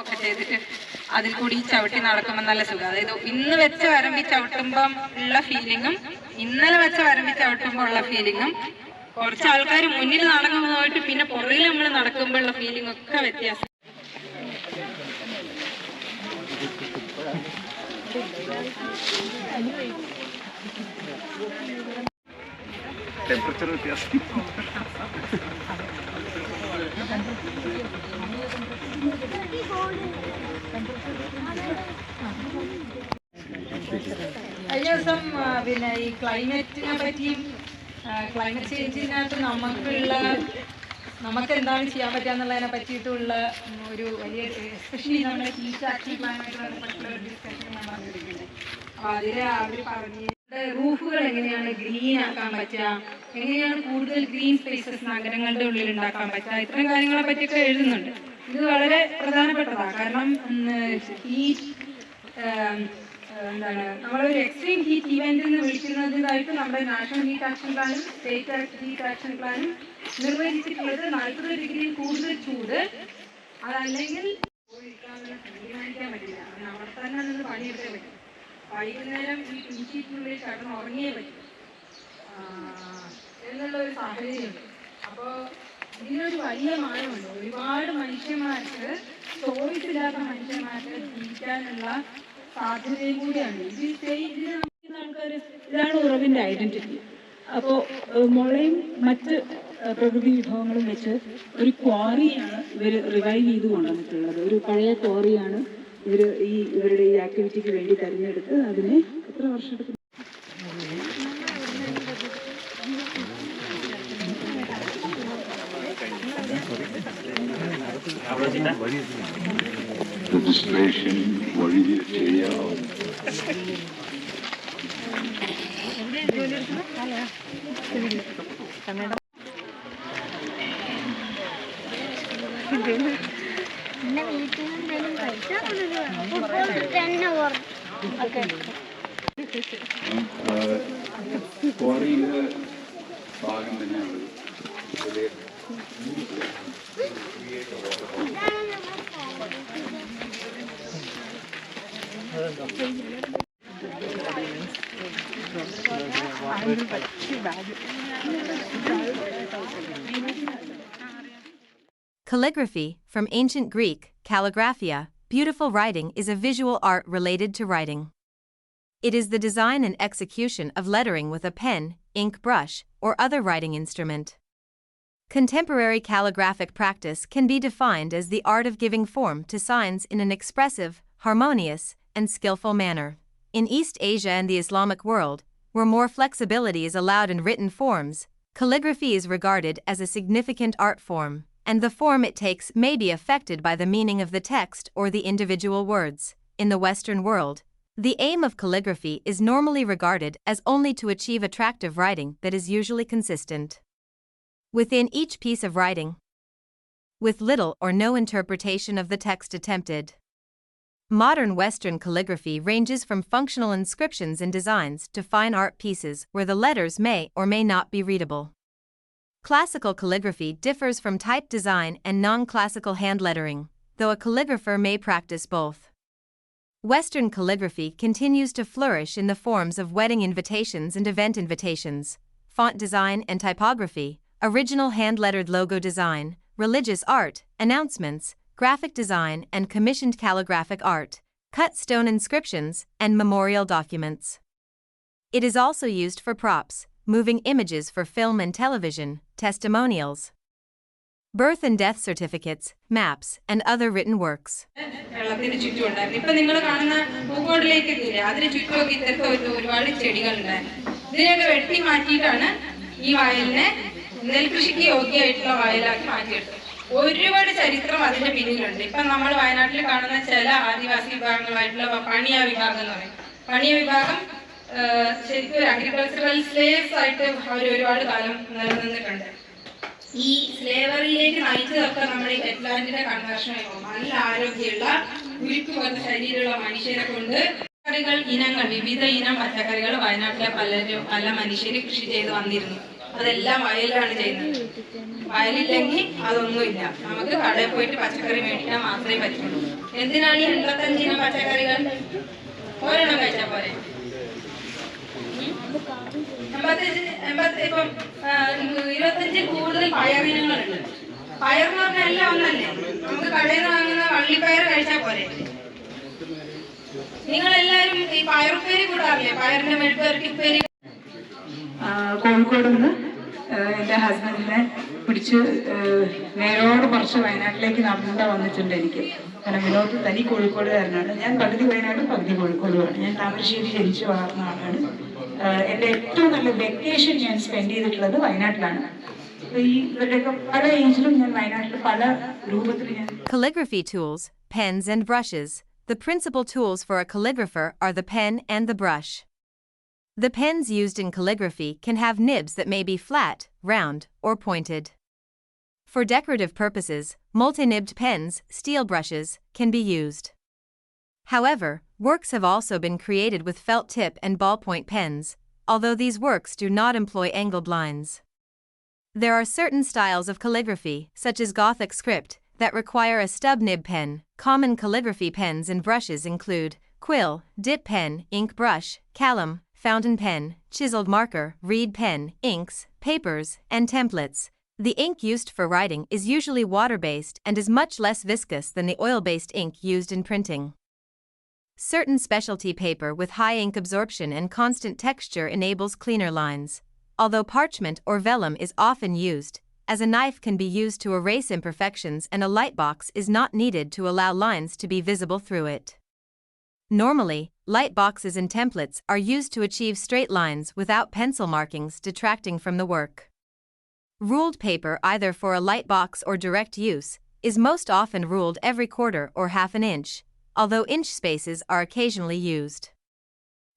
ഒക്കെ ചെയ്തിട്ട് അതിൽ കൂടി ചവിട്ടി നടക്കുമ്പോൾ നല്ല സുഖം. അതായത് ഇന്ന് വെച്ച വരമ്പി ചവിട്ടുമ്പം ഉള്ള ഫീലിങ്ങും ഇന്നലെ വെച്ച വരമ്പി ചവിട്ടുമ്പോൾ ഉള്ള ഫീലിങ്ങും കുറച്ച് ആൾക്കാർ മുന്നിൽ നടക്കുമ്പോഴായിട്ട് പിന്നെ പുറകിൽ നമ്മൾ നടക്കുമ്പോഴുള്ള ഫീലിംഗ് ഒക്കെ വ്യത്യാസം. ടെമ്പറേച്ചർ വ്യത്യാസം. കഴിഞ്ഞ ദിവസം പിന്നെ ഈ ക്ലൈമറ്റിനെ പറ്റിയും ക്ലൈമറ്റ് ചേഞ്ചിനകത്ത് നമുക്ക് എന്താണ് ചെയ്യാൻ പറ്റുകയെന്നുള്ളതിനെ പറ്റിയിട്ടുള്ള ഒരു വലിയ എസ്പെഷ്യലി നമ്മുടെ ഹീറ്റ് ആക്ഷൻ പ്ലാനുമായിട്ട് ബന്ധപ്പെട്ടുള്ള ഒരു ഡിസ്കഷൻ ഞാൻ പറഞ്ഞിരിക്കുന്നത്. അപ്പോൾ അതിൽ അവർ പറഞ്ഞ റൂഫുകൾ എങ്ങനെയാണ് ഗ്രീൻ ആക്കാൻ പറ്റുക, എങ്ങനെയാണ് കൂടുതൽ ഗ്രീൻ സ്പേസസ് നഗരങ്ങളുടെ ഉള്ളിൽ ഉണ്ടാക്കാൻ പറ്റുക, ഇത്തരം കാര്യങ്ങളെ പറ്റിയൊക്കെ എഴുതുന്നുണ്ട്. ഇത് വളരെ പ്രധാനപ്പെട്ടതാണ്. കാരണം നമ്മളൊരു എക്സ്ട്രീം ഹീറ്റ് ഇവന്റ് എന്ന് വിളിക്കുന്നതായിട്ട് നമ്മുടെ നാഷണൽ ഹീറ്റ് ആക്ഷൻ പ്ലാനും സ്റ്റേറ്റ് ഹീറ്റ് ആക്ഷൻ പ്ലാനും നിർവഹിച്ചിട്ടുള്ളത് 40 ഡിഗ്രിയിൽ കൂടുതൽ ചൂട് അതല്ലെങ്കിൽ തീരുമാനിക്കാൻ പറ്റില്ല. അവിടെ തന്നെ നിന്ന് പണിയെടുക്കാൻ പറ്റും. വൈകുന്നേരം ഈ പിഞ്ചിക്കുള്ളിൽ കിടന്ന് ഉറങ്ങിയേ പറ്റും എന്നുള്ള ഒരു സാഹചര്യമുണ്ട്. അപ്പോൾ ഇതിനൊരു വലിയ മാനമുണ്ട്. ഒരുപാട് മനുഷ്യന്മാർക്ക് ചോയ്സ് ഇല്ലാത്ത മനുഷ്യന്മാർക്ക് ജീവിക്കാനുള്ള സാധ്യതയും കൂടിയാണ്. ഇതാണ് ഉറവിൻ്റെ ഐഡന്റിറ്റി. അപ്പോൾ മുളയും മറ്റ് പ്രകൃതി വിഭവങ്ങളും വെച്ച് ഒരു ക്വാറിയാണ് ഇവർ റിവൈവ് ചെയ്ത് കൊണ്ടുവന്നിട്ടുള്ളത്. ഒരു പഴയ ക്വാറിയാണ് ഇവരുടെ ഈ ആക്ടിവിറ്റിക്ക് വേണ്ടി തിരഞ്ഞെടുത്ത് അതിനെ എത്ര വർഷം എടുക്കും? രജിസ്ട്രേഷൻ വഴി ചെയ്യാം. ക്വാറിയുടെ ഭാഗം തന്നെയാണ്. Calligraphy, from ancient Greek, calligraphia, beautiful writing, is a visual art related to writing. It is the design and execution of lettering with a pen, ink brush, or other writing instrument. Contemporary calligraphic practice can be defined as the art of giving form to signs in an expressive, harmonious, and skillful manner. In East Asia and the Islamic world, where more flexibility is allowed in written forms, calligraphy is regarded as a significant art form, and the form it takes may be affected by the meaning of the text or the individual words. In the Western world, the aim of calligraphy is normally regarded as only to achieve attractive writing that is usually consistent within each piece of writing, with little or no interpretation of the text attempted. Modern Western calligraphy ranges from functional inscriptions and designs to fine art pieces where the letters may or may not be readable. Classical calligraphy differs from type design and non-classical hand lettering, though a calligrapher may practice both. Western calligraphy continues to flourish in the forms of wedding invitations and event invitations, font design and typography, original hand-lettered logo design, religious art, announcements, graphic design and commissioned calligraphic art, cut stone inscriptions, and memorial documents. It is also used for props, moving images for film and television, testimonials, birth and death certificates, maps, and other written works. വെള്ളത്തിന് ചുറ്റുമുണ്ടായിരുന്നു. ഇപ്പം നിങ്ങൾ കാണുന്ന പൂക്കോട്ടിലേക്കൊക്കെ ഇല്ലേ, അതിന് ചുറ്റുമൊക്കെ ഇത്തരത്തിൽ ഒരുപാട് ചെടികളുണ്ടായിരുന്നു. ഇതിനെയൊക്കെ വെട്ടി മാറ്റിയിട്ടാണ് ഈ വയലിനെ നെൽകൃഷിക്ക് യോഗ്യമായിട്ടുള്ള വയലാക്കി മാറ്റിയെടുത്തത്. ഒരുപാട് ചരിത്രം അതിന്റെ പിന്നിലുണ്ട്. ഇപ്പം നമ്മൾ വയനാട്ടിൽ കാണുന്ന ചില ആദിവാസി വിഭാഗങ്ങളായിട്ടുള്ള പണിയ വിഭാഗം എന്ന് പറയും. പണിയ വിഭാഗം ശരിക്കും ഒരു അഗ്രികൾച്ചറൽ സ്ലേവ്സ് ആയിട്ട് അവർ ഒരുപാട് കാലം നിലനിന്നിട്ടുണ്ട്. ഈ സ്ലേവറിയിലേക്ക് നയിച്ചതൊക്കെ നമ്മുടെ ഈ വെറ്റ്ലാൻഡിന്റെ കൺവേർഷനായിരുന്നു. നല്ല ആരോഗ്യമുള്ള ഉരുക്ക് പോലത്തെ ശരീരമുള്ള മനുഷ്യരെ കൊണ്ട് പച്ചക്കറികൾ ഇനങ്ങൾ, വിവിധ ഇനം പച്ചക്കറികൾ വയനാട്ടിലെ പല മനുഷ്യര് കൃഷി ചെയ്ത് വന്നിരുന്നു. അതെല്ലാം വയലാണ് ചെയ്യുന്നത്. വയലില്ലെങ്കിൽ അതൊന്നുമില്ല. നമുക്ക് കടയിൽ പോയിട്ട് പച്ചക്കറി മേടിക്കാൻ മാത്രമേ പറ്റുള്ളൂ. എന്തിനാണ് ഈ 85 ഇനം പച്ചക്കറികൾ? ഒരെണ്ണം കഴിച്ചാൽ പോരെ? 25 കൂടുതൽ പയറിനങ്ങളുണ്ട്. പയറെന്ന് പറഞ്ഞാൽ എല്ലാം ഒന്നല്ലേ? നമുക്ക് കടയിൽ നിന്ന് വാങ്ങുന്ന വള്ളിപ്പയർ കഴിച്ചാൽ പോരെ? നിങ്ങളെല്ലാവരും ഈ പയറുപ്പേരി കൂടാറില്ലേ? പയറിന്റെ മെഴുക്കുവരട്ടി ഉപ്പേരി. കോഴിക്കോട് നിന്ന് എൻ്റെ ഹസ്ബൻഡിനെ പിടിച്ച് നേരോട് കുറച്ച് വയനാട്ടിലേക്ക് നടന്നുകൊണ്ട് വന്നിട്ടുണ്ട് എനിക്ക്. കാരണം വിനോദ് തനി കോഴിക്കോടുകാരനാണ്. ഞാൻ പകുതി വയനാടും പകുതി കോഴിക്കോടുമാണ്. ഞാൻ താമരശ്ശേരി ജനിച്ചു വളർന്ന ആളാണ്. എൻ്റെ ഏറ്റവും നല്ല വെക്കേഷൻ ഞാൻ സ്പെൻഡ് ചെയ്തിട്ടുള്ളത് വയനാട്ടിലാണ്. ഈ ഇവരുടെയൊക്കെ പല ഏജിലും ഞാൻ വയനാട്ടിൽ പല രൂപത്തിൽ ഞാൻ. Calligraphy tools, pens and brushes. The principal tools for a calligrapher are the pen and the brush. The pens used in calligraphy can have nibs that may be flat, round, or pointed. For decorative purposes, multi-nibbed pens, steel brushes, can be used. However, works have also been created with felt tip and ballpoint pens, although these works do not employ angled lines. There are certain styles of calligraphy, such as Gothic script, that require a stub nib pen. Common calligraphy pens and brushes include quill, dip pen, ink brush, callum, fountain pen, chiseled marker, reed pen, inks, papers, and templates. The ink used for writing is usually water-based and is much less viscous than the oil-based ink used in printing. Certain specialty paper with high ink absorption and constant texture enables cleaner lines. Although parchment or vellum is often used, as a knife can be used to erase imperfections and a lightbox is not needed to allow lines to be visible through it. Normally, light boxes and templates are used to achieve straight lines without pencil markings detracting from the work. Ruled paper, either for a light box or direct use, is most often ruled every quarter or half an inch, although inch spaces are occasionally used.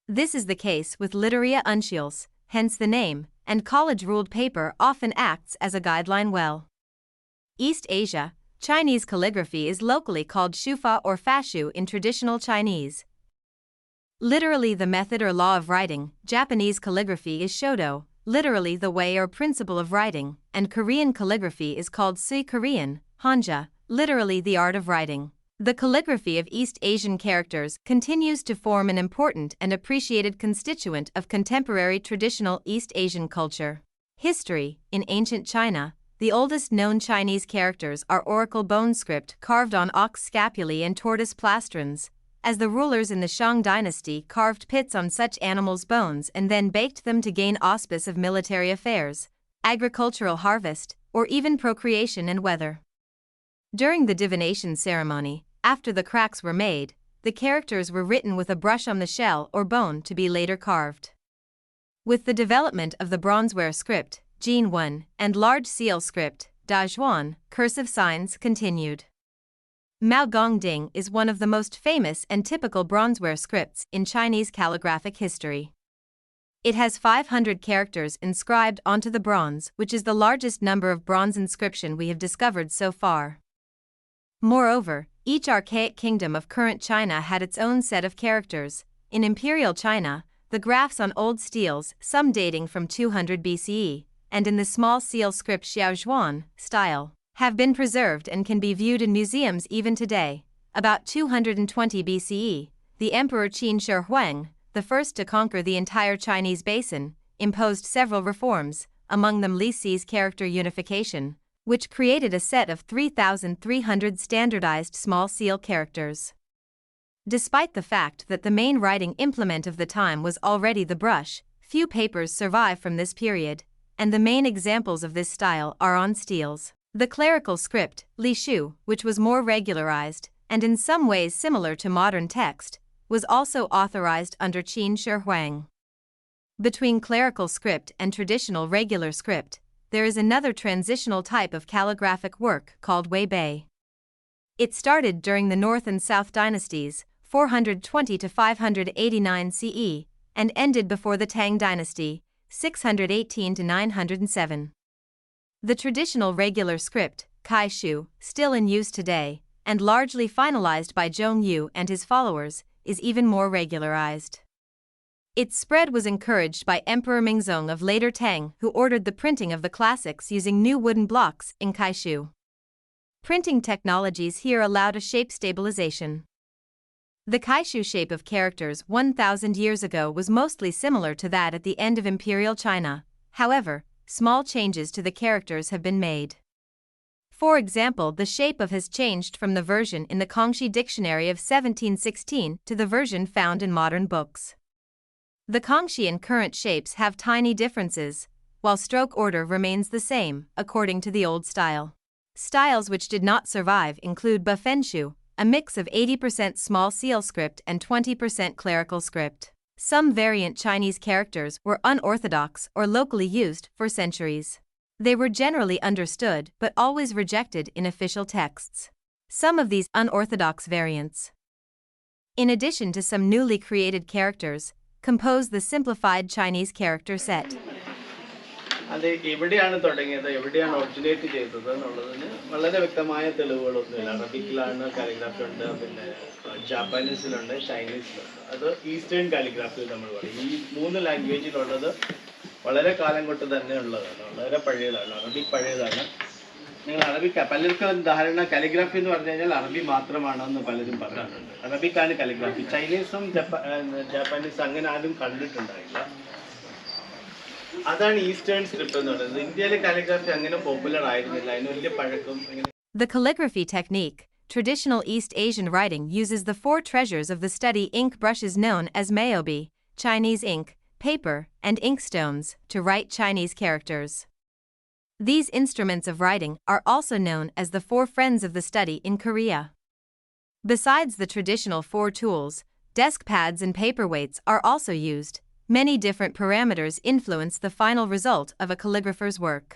This is the case with Litteria uncials, hence the name, and college ruled paper often acts as a guideline well. East Asia, Chinese calligraphy is locally called shufa or fashu in traditional Chinese. Literally the method or law of writing, Japanese calligraphy is shodo, literally the way or principle of writing, and Korean calligraphy is called sui Korean, hanja, literally the art of writing. The calligraphy of East Asian characters continues to form an important and appreciated constituent of contemporary traditional East Asian culture. History. In ancient China, the oldest known Chinese characters are oracle bone script carved on ox scapulae and tortoise plastrons, as the rulers in the Shang dynasty carved pits on such animals' bones and then baked them to gain auspice of military affairs, agricultural harvest, or even procreation and weather. During the divination ceremony, after the cracks were made, the characters were written with a brush on the shell or bone to be later carved. With the development of the bronzeware script, Jin 1, and large seal script, Da Zhuan, cursive signs continued. Mao Gongding is one of the most famous and typical bronzeware scripts in Chinese calligraphic history. It has 500 characters inscribed onto the bronze, which is the largest number of bronze inscription we have discovered so far. Moreover, each archaic kingdom of current China had its own set of characters. In Imperial China, the graphs on old steels, some dating from 200 BCE, and in the small seal script Xiaozhuan style, have been preserved and can be viewed in museums even today. About 220 BCE, the Emperor Qin Shi Huang, the first to conquer the entire Chinese basin, imposed several reforms, among them Li Si's character unification, which created a set of 3,300 standardized small seal characters. Despite the fact that the main writing implement of the time was already the brush, few papers survive from this period, and the main examples of this style are on steels. The clerical script, Li Shu, which was more regularized, and in some ways similar to modern text, was also authorized under Qin Shi Huang. Between clerical script and traditional regular script, there is another transitional type of calligraphic work called Wei Bei. It started during the North and South dynasties, 420 to 589 CE, and ended before the Tang dynasty, 618 to 907. The traditional regular script, Kai Shu, still in use today, and largely finalized by Zhong Yu and his followers, is even more regularized. Its spread was encouraged by Emperor Mingzong of later Tang, who ordered the printing of the classics using new wooden blocks in Kaishu. Printing technologies here allowed a shape stabilization. The Kaishu shape of characters 1,000 years ago was mostly similar to that at the end of Imperial China. However, small changes to the characters have been made. For example, the shape of has changed from the version in the Kangxi Dictionary of 1716 to the version found in modern books. The Kangxi and current shapes have tiny differences, while stroke order remains the same, according to the old style. Styles which did not survive include Bafenshu, a mix of 80% small seal script and 20% clerical script. Some variant Chinese characters were unorthodox or locally used for centuries. They were generally understood but always rejected in official texts. Some of these unorthodox variants, in addition to some newly created characters, compose the simplified Chinese character set. അത് എവിടെയാണ് തുടങ്ങിയത്, എവിടെയാണ് originate ചെയ്തത് എന്നുള്ളതിന് വളരെ വ്യക്തമായ തെളിവുകളൊന്നുമില്ല. അറബിക്കിലാണ് calligraphy ഉണ്ട്, പിന്നെ ജാപ്പാനീസിലുണ്ട്, ചൈനീസിലുണ്ട്. അത് ഈസ്റ്റേൺ കാലിഗ്രാഫി നമ്മൾ പറയും. ഈ 3 ലാംഗ്വേജിലുള്ളത് വളരെ കാലം കൊണ്ട് തന്നെ ഉള്ളതാണ്, വളരെ പഴയതാണ്. അറബിക് പഴയതാണ്. നിങ്ങൾ അറബിക് പലർക്കും ധാരണ കാലിഗ്രാഫി എന്ന് പറഞ്ഞു കഴിഞ്ഞാൽ അറബി മാത്രമാണെന്ന് പലരും പറയാറുണ്ട്. അറബിക്കാണ് കാലിഗ്രാഫി. ചൈനീസും ജാപ്പാനീസും അങ്ങനെ ആരും കണ്ടിട്ടുണ്ടായില്ല. അതാണ് ഈസ്റ്റേൺ സ്ക്രിപ്റ്റ് എന്ന് പറയുന്നത്. ഇന്ത്യയിലെ കാലിഗ്രാഫി അങ്ങനെ പോപ്പുലർ ആയിരുന്നില്ല, അതിന് വലിയ പഴക്കം. The calligraphy technique, traditional East Asian writing, uses the 4 treasures of the study ink brushes known as maobi, Chinese ink, paper, and inkstones, to write Chinese characters. These instruments of writing are also known as the 4 friends of the study in Korea. Besides the traditional 4 tools, desk pads and paperweights are also used. Many different parameters influence the final result of a calligrapher's work.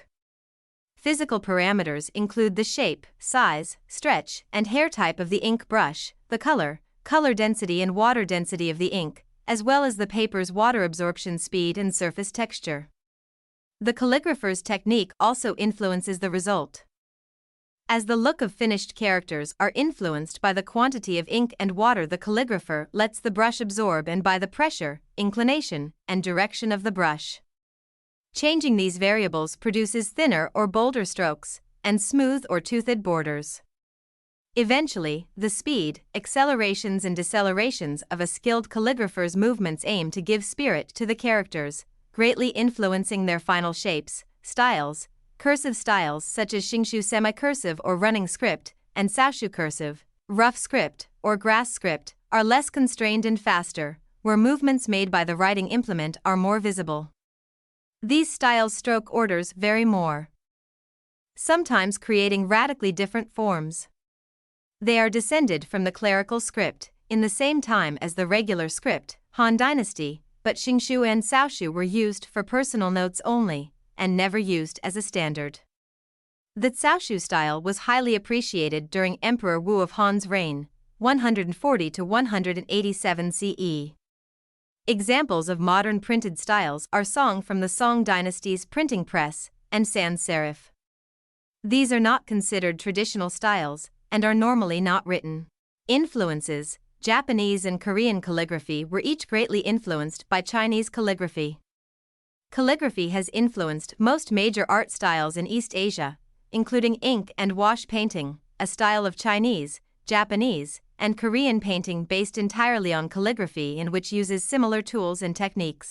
Physical parameters include the shape, size, stretch, and hair type of the ink brush, the color density and water density of the ink, as well as the paper's water absorption speed and surface texture. The calligrapher's technique also influences the result, as the look of finished characters are influenced by the quantity of ink and water the calligrapher lets the brush absorb and by the pressure, inclination, and direction of the brush. Changing these variables produces thinner or bolder strokes, and smooth or toothed borders. Eventually, the speed, accelerations and decelerations of a skilled calligrapher's movements aim to give spirit to the characters, greatly influencing their final shapes, styles. Cursive styles such as Xingshu semi-cursive or running script, and Saoshu cursive, rough script, or grass script, are less constrained and faster, where movements made by the writing implement are more visible. These styles' stroke orders vary more, sometimes creating radically different forms. They are descended from the clerical script, in the same time as the regular script, Han Dynasty, but Xingshu and Saoshu were used for personal notes only, and never used as a standard. The Saoshu style was highly appreciated during Emperor Wu of Han's reign, 140 to 187 CE. Examples of modern printed styles are Song from the Song dynasty's printing press, and sans serif. These are not considered traditional styles, and are normally not written. Influences: Japanese and Korean calligraphy were each greatly influenced by Chinese calligraphy. Calligraphy has influenced most major art styles in East Asia, including ink and wash painting, a style of Chinese, Japanese, and Korean painting based entirely on calligraphy and which uses similar tools and techniques.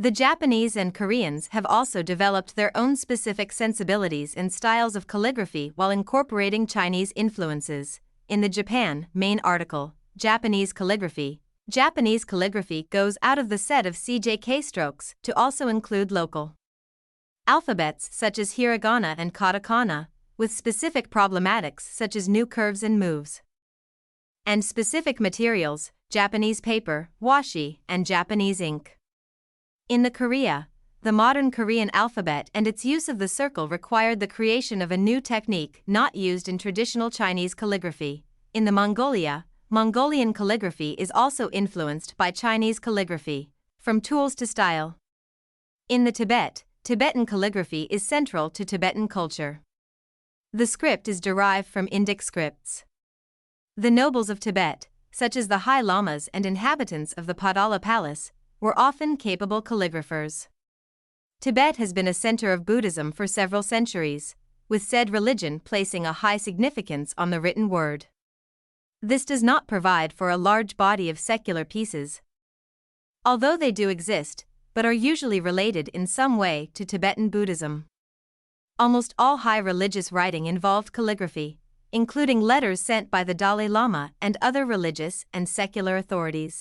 The Japanese and Koreans have also developed their own specific sensibilities and styles of calligraphy while incorporating Chinese influences. In the Japan main article, Japanese calligraphy goes out of the set of CJK strokes to also include local alphabets such as hiragana and katakana, with specific problematics such as new curves and moves, and specific materials, Japanese paper, washi, and Japanese ink. In the Korea, the modern Korean alphabet and its use of the circle required the creation of a new technique not used in traditional Chinese calligraphy. In the Mongolian calligraphy is also influenced by Chinese calligraphy, from tools to style. In the Tibetan calligraphy is central to Tibetan culture. The script is derived from Indic scripts. The nobles of Tibet, such as the High Lamas and inhabitants of the Padala Palace, were often capable calligraphers. Tibet has been a center of Buddhism for several centuries, with said religion placing a high significance on the written word. This does not provide for a large body of secular pieces, although they do exist, but are usually related in some way to Tibetan Buddhism. Almost all high religious writing involved calligraphy, including letters sent by the Dalai Lama and other religious and secular authorities.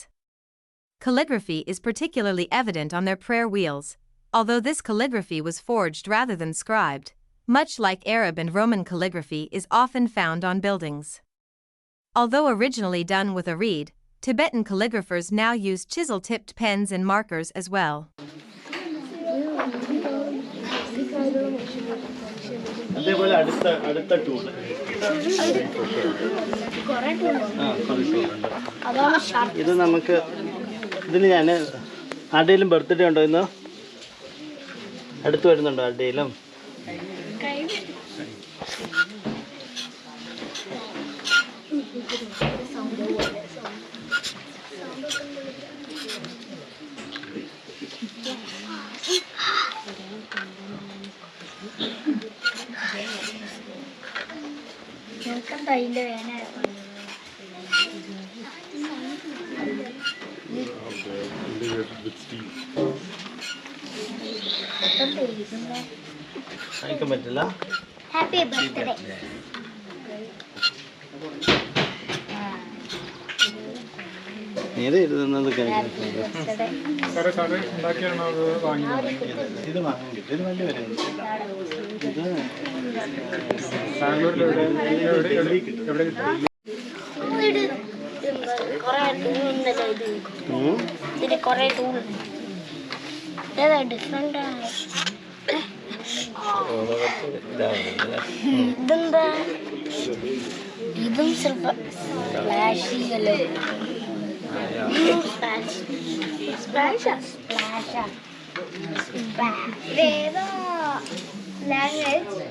Calligraphy is particularly evident on their prayer wheels, although this calligraphy was forged rather than scribed, much like Arab and Roman calligraphy is often found on buildings. Although originally done with a reed, Tibetan calligraphers now use chisel-tipped pens and markers as well. അതേപോലെ അടുത്ത tool ഇത് നമുക്ക് ഇതിന് ഞാൻ ആരുടെയും birthday ഉണ്ടോ ഇന്ന് അടുത്ത് വരുന്നുണ്ടോ ആരുടെയും കഴിക്കാൻ പറ്റില്ല ഹാപ്പി ബർത്ത്ഡേ ഏത് എഴുതുന്നത് കഴിക്കാൻ ഇത് വാങ്ങാൻ കിട്ടും ഇത് വേണ്ടി വരുന്നത് ഇതിന് കൊറേ ടൂൾ ഏതാ ഡിഫറെന്റ് ഇതെന്താ ഇതും ಸ್ವಲ್ಪ സ്പ്ലാഷി അല്ലേ ഇതേതോ ലാംഗ്വേജ്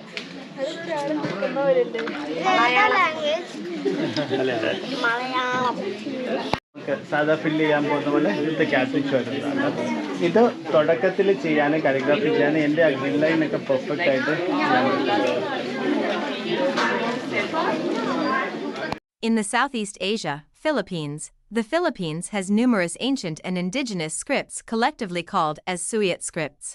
ലാംഗ്വേജ് മലയാളം സാധാ ഫില്ല് ചെയ്യാൻ പോകുന്ന പോലെ ഇതിലത്തെ ക്യാറ്റ്രിക്സ് വരുന്നതാണ്. ഇത് തുടക്കത്തിൽ ചെയ്യാൻ കാലിഗ്രാഫി ചെയ്യാൻ എൻ്റെ ഗ്രിൽ ലൈനൊക്കെ പെർഫെക്റ്റ് ആയിട്ട് ചെയ്യാൻ പറ്റും. In the Southeast Asia, Philippines, the Philippines has numerous ancient and indigenous scripts collectively called as Suyat scripts.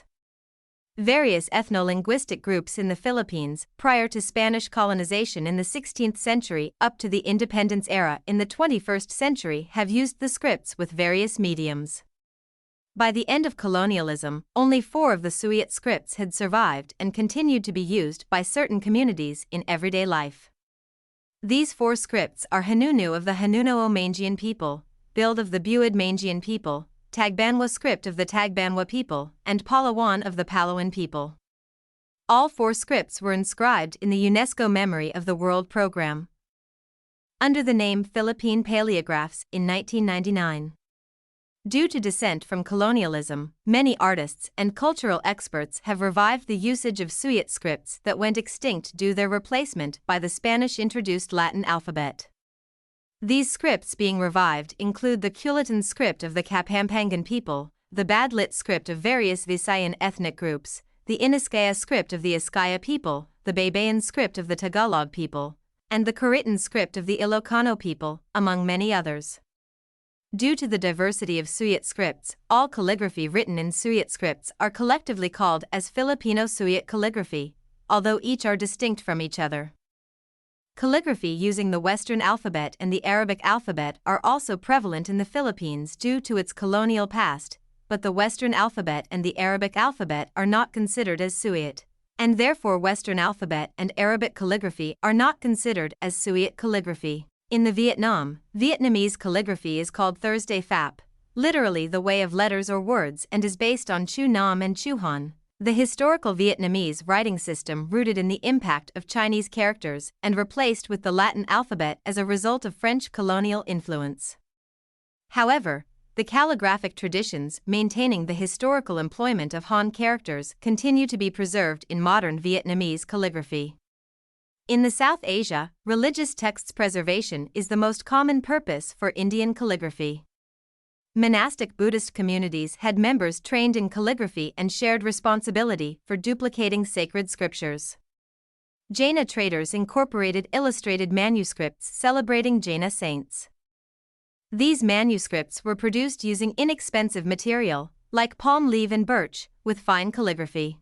Various ethno-linguistic groups in the Philippines, prior to Spanish colonization in the 16th century up to the independence era in the 21st century, have used the scripts with various mediums. By the end of colonialism, only 4 of the Suyat scripts had survived and continued to be used by certain communities in everyday life. These 4 scripts are Hanunu of the Hanuno-Mangian people, Build of the Buid-Mangian people, Tagbanwa script of the Tagbanwa people, and Palawan of the Palawan people. All 4 scripts were inscribed in the UNESCO Memory of the World Program under the name Philippine Paleographs in 1999. Due to dissent from colonialism, many artists and cultural experts have revived the usage of Suyat scripts that went extinct due to their replacement by the Spanish-introduced Latin alphabet. These scripts being revived include the Kulitan script of the Kapampangan people, the Badlit script of various Visayan ethnic groups, the Inaskaya script of the Iskaya people, the Baybayin script of the Tagalog people, and the Kuritan script of the Ilocano people, among many others. Due to the diversity of Suyat scripts, all calligraphy written in Suyat scripts are collectively called as Filipino Suyat calligraphy, although each are distinct from each other. Calligraphy using the Western alphabet and the Arabic alphabet are also prevalent in the Philippines due to its colonial past, but the Western alphabet and the Arabic alphabet are not considered as Suyat, and therefore Western alphabet and Arabic calligraphy are not considered as Suyat calligraphy. In the Vietnamese calligraphy is called Thursday Phap, literally the way of letters or words, and is based on Chu Nam and Chu Han, the historical Vietnamese writing system rooted in the impact of Chinese characters and replaced with the Latin alphabet as a result of French colonial influence. However, the calligraphic traditions maintaining the historical employment of Han characters continue to be preserved in modern Vietnamese calligraphy. In the South Asia, religious texts preservation is the most common purpose for Indian calligraphy. monastic Buddhist communities had members trained in calligraphy and shared responsibility for duplicating sacred scriptures. Jaina traders incorporated illustrated manuscripts celebrating Jaina saints. These manuscripts were produced using inexpensive material, like palm leaf and birch, with fine calligraphy.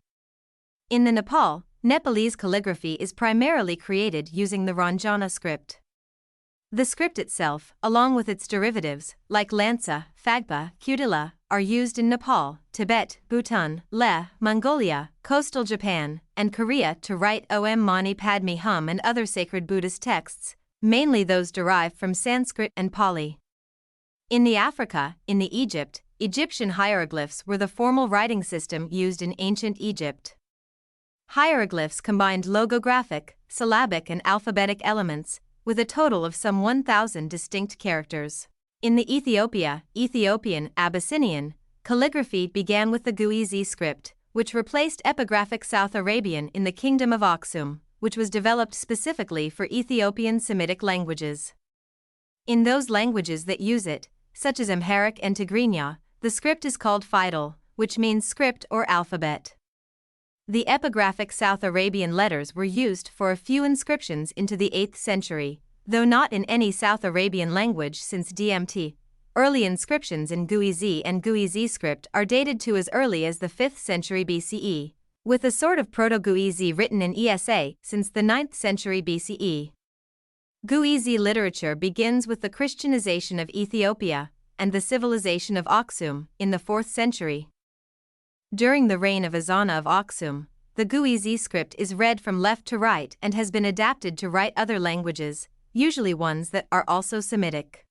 In the Nepalese calligraphy is primarily created using the Ranjana script. The script itself, along with its derivatives, like Lansa, Phagpa, Kutila, are used in Nepal, Tibet, Bhutan, Leh, Mongolia, coastal Japan, and Korea to write Om Mani Padme Hum and other sacred Buddhist texts, mainly those derived from Sanskrit and Pali. In the Egyptian hieroglyphs were the formal writing system used in ancient Egypt. Hieroglyphs combined logographic, syllabic and alphabetic elements, with a total of some 1,000 distinct characters. In the Ethiopian, Abyssinian, calligraphy began with the Guizi script, which replaced epigraphic South Arabian in the Kingdom of Aksum, which was developed specifically for Ethiopian Semitic languages. In those languages that use it, such as Amharic and Tigrinya, the script is called Fidal, which means script or alphabet. The epigraphic South Arabian letters were used for a few inscriptions into the 8th century, though not in any South Arabian language since DMT. Early inscriptions in Guizi and Guizi script are dated to as early as the 5th century BCE, with a sort of Proto-Guizi written in ESA since the 9th century BCE. Guizi literature begins with the Christianization of Ethiopia and the civilization of Aksum in the 4th century. During the reign of Ezana of Aksum, the Guizi script is read from left to right and has been adapted to write other languages, usually ones that are also Semitic.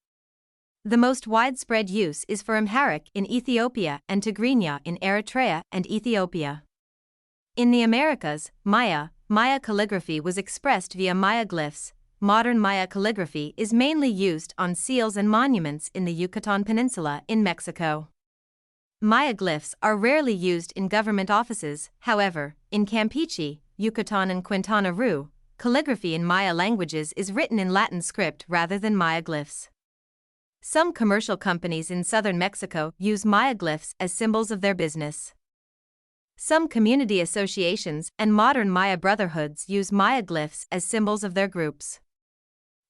The most widespread use is for Amharic in Ethiopia and Tigrinya in Eritrea and Ethiopia. In the Americas, Maya calligraphy was expressed via Maya glyphs. Modern Maya calligraphy is mainly used on seals and monuments in the Yucatan Peninsula in Mexico. Maya glyphs are rarely used in government offices, however, in Campeche, Yucatan and Quintana Roo, calligraphy in Maya languages is written in Latin script rather than Maya glyphs. Some commercial companies in southern Mexico use Maya glyphs as symbols of their business. Some community associations and modern Maya brotherhoods use Maya glyphs as symbols of their groups.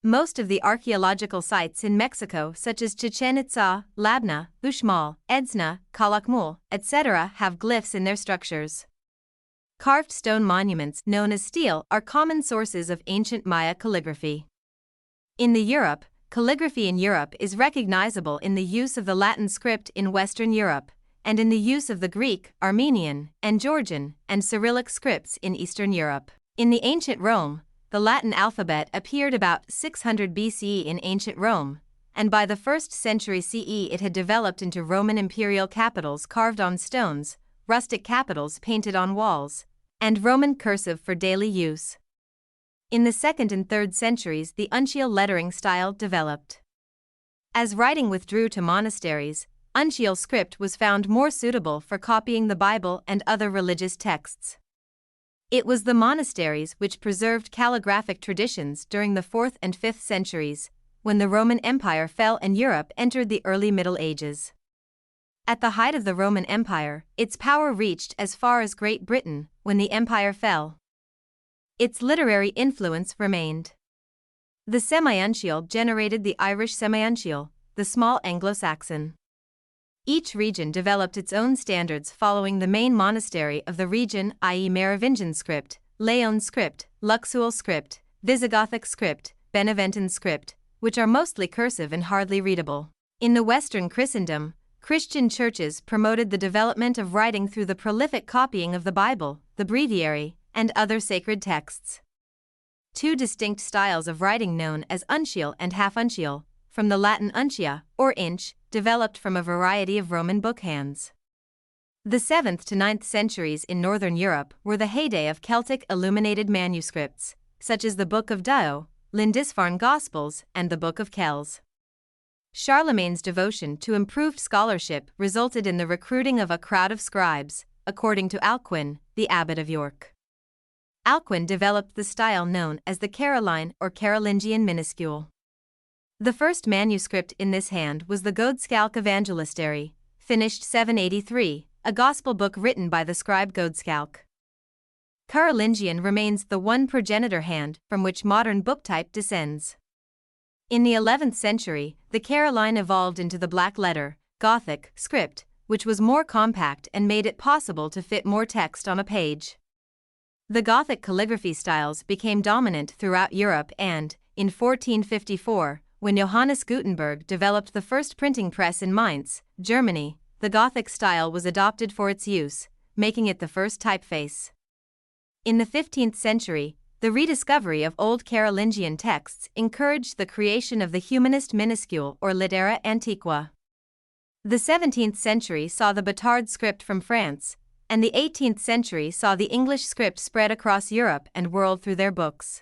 Most of the archaeological sites in Mexico, such as Chichen Itza, Labna, Uxmal, Edzna, Calakmul, etc., have glyphs in their structures. Carved stone monuments known as stele are common sources of ancient Maya calligraphy. Calligraphy in Europe is recognizable in the use of the Latin script in Western Europe, and in the use of the Greek, Armenian, and Georgian, and Cyrillic scripts in Eastern Europe. In the ancient Rome, the Latin alphabet appeared about 600 BCE in ancient Rome, and by the 1st century CE it had developed into Roman imperial capitals carved on stones, rustic capitals painted on walls, and Roman cursive for daily use. In the 2nd and 3rd centuries the uncial lettering style developed. As writing withdrew to monasteries, uncial script was found more suitable for copying the Bible and other religious texts. It was the monasteries which preserved calligraphic traditions during the 4th and 5th centuries, when the Roman Empire fell and Europe entered the early Middle Ages. At the height of the Roman Empire, its power reached as far as Great Britain. When the empire fell, its literary influence remained. The semi-uncial generated the Irish semi-uncial, the small Anglo-Saxon. Each region developed its own standards following the main monastery of the region, i.e. Merovingian script, Leon script, Luxeuil script, Visigothic script, Beneventan script, which are mostly cursive and hardly readable. In the Western Christendom, Christian churches promoted the development of writing through the prolific copying of the Bible, the breviary, and other sacred texts. Two distinct styles of writing known as uncial and half-uncial, from the Latin uncia, or inch, developed from a variety of Roman bookhands. The 7th to 9th centuries in Northern Europe were the heyday of Celtic illuminated manuscripts, such as the Book of Dio, Lindisfarne Gospels, and the Book of Kells. Charlemagne's devotion to improved scholarship resulted in the recruiting of a crowd of scribes, according to Alcuin, the abbot of York. Alcuin developed the style known as the Caroline or Carolingian minuscule. The first manuscript in this hand was the Godskjalk Evangelistary, finished 783, a gospel book written by the scribe Godskjalk. Carolingian remains the one progenitor hand from which modern book type descends. In the 11th century, the Caroline evolved into the black letter, Gothic, script, which was more compact and made it possible to fit more text on a page. The Gothic calligraphy styles became dominant throughout Europe and, in 1454, when Johannes Gutenberg developed the first printing press in Mainz, Germany, the Gothic style was adopted for its use, making it the first typeface. In the 15th century, the rediscovery of old Carolingian texts encouraged the creation of the humanist minuscule or littera antiqua. The 17th century saw the Batard script from France, and the 18th century saw the English script spread across Europe and world through their books.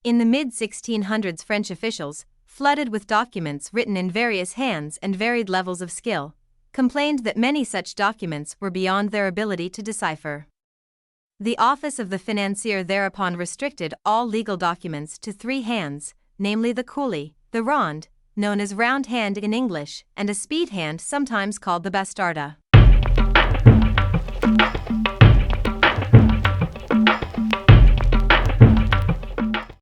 In the mid-1600s, French officials, flooded with documents written in various hands and varied levels of skill, complained that many such documents were beyond their ability to decipher. The office of the financier thereupon restricted all legal documents to 3 hands, namely the coulis, the ronde, known as round hand in English, and a speed hand sometimes called the bastarda.